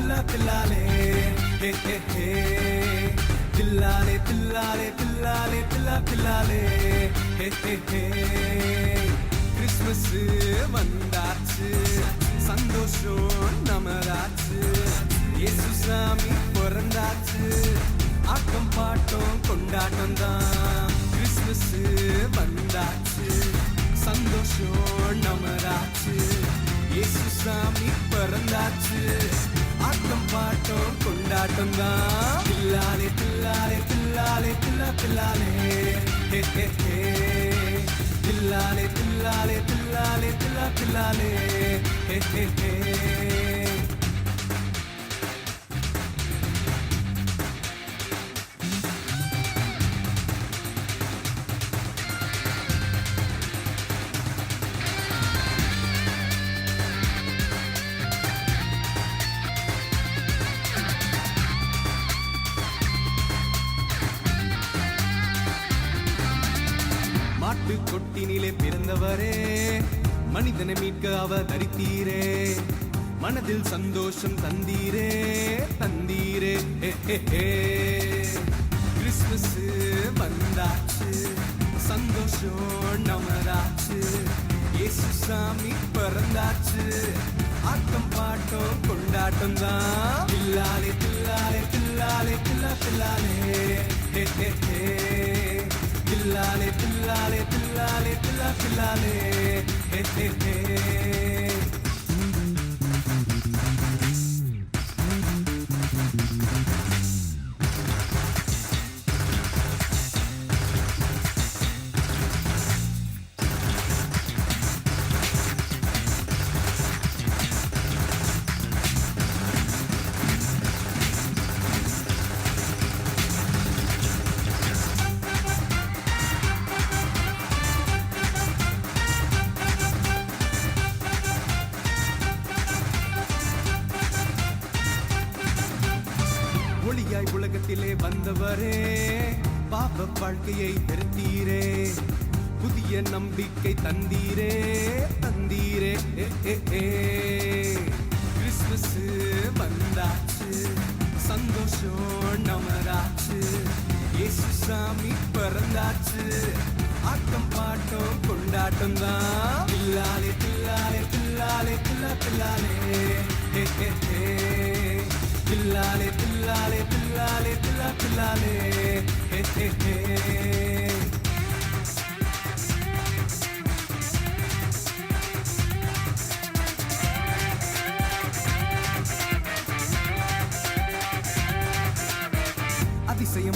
தில்லா தில்லாலே ஹே ஹே ஹே தில்லாலே தில்லாலே தில்லாலே தில்லா தில்லாலே ஹே ஹே ஹே கிறிஸ்மஸ் வந்தாச்சு சந்தோஷம் நமதாச்சு இயேசு சாமி பிறந்தாச்சு ஆட்டம் பாட்டம் கொண்டாட்டம் தான் கிறிஸ்மஸ் வந்தாச்சு சந்தோஷம் நமதாச்சு இயேசு சாமி பிறந்தாச்சு ஆட்டம் பாட்டம் கொண்டாட்டம் தான் தில்லாலே தில்லாலே தில்லாலே தில்லா தில்லாலே ஹே ஹே ஹே தில்லாலே தில்லாலே தில்லாலே தில்லா தில்லாலே ஹே ஹே ஹே மாட்டு கொட்டினிலே பிறந்தவரே மனிதனை மீட்க அவதரித்தீரே மனதில் சந்தோஷம் தந்தீரே தந்தீரே கிறிஸ்மஸ் வந்தாச்சு சந்தோஷம் நமதாச்சு இயேசு சாமி பிறந்தாச்சு ஆட்டம் பாட்டம் கொண்டாட்டம் தான் தில்லாலே தில்லாலே தில்லாலே தில்லா தில்லாலே ஹே ஹே ஹே தில்லாலே தில்லாலே தில்லாலே தில்லா தில்லாலே ஹே ஹே ஹே ஒளியாய் உலகத்திலே வந்தவரே பாவ வாழ்க்கையை வெறுத்தீரே புதிய நம்பிக்கை தந்தீரே தந்தீரே கிறிஸ்மஸ் வந்தாச்சு சந்தோஷம் நமதாச்சு இயேசு சாமி பிறந்தாச்சு ஆட்டம் பாட்டம் கொண்டாட்டம் தான் தில்லாலே தில்லாலே தில்லாலே தில்லா தில்லாலே ஹே ஹே ஹே தில்லாலே தில்லாலே தில்லாலே தில்லா தில்லாலே ஹே ஹே ஹே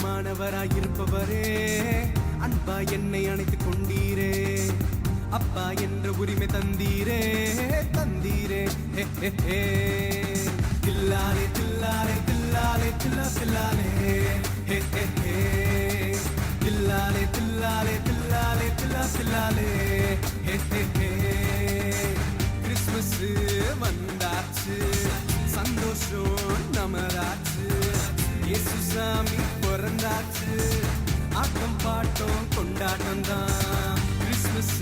அதிசயமானவராயிருப்பவரே அன்பா என்னை அணைத்துக் கொண்டீரே அப்பா என்ற உரிமை தந்தீரே தந்தீரே ஹே ஹே ஹே தில்லாலே தில்லாலே தில்லாலே தில்லா தில்லாலே ஹே ஹே ஹே தில்லாலே தில்லாலே தில்லாலே தில்லா தில்லாலே ஹே ஹே ஹே கிறிஸ்மஸ் வந்தாச்சு சந்தோஷம் நமதாச்சு இயேசு சாமி பிறந்தாச்சு ஆட்டம் பாட்டம் கொண்டாட்டம் தான் கிறிஸ்மஸ்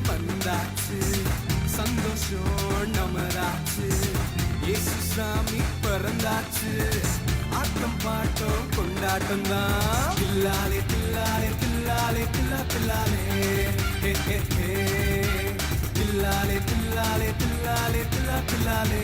வந்தாச்சு சந்தோஷம் நமதாச்சு இயேசு சாமி பிறந்தாச்சு ஆட்டம் பாட்டம் கொண்டாட்டம் தான் தில்லாலே தில்லாலே தில்லாலே தில்லா தில்லாலே ஹே ஹே ஹே தில்லாலே தில்லாலே தில்லாலே தில்லா தில்லாலே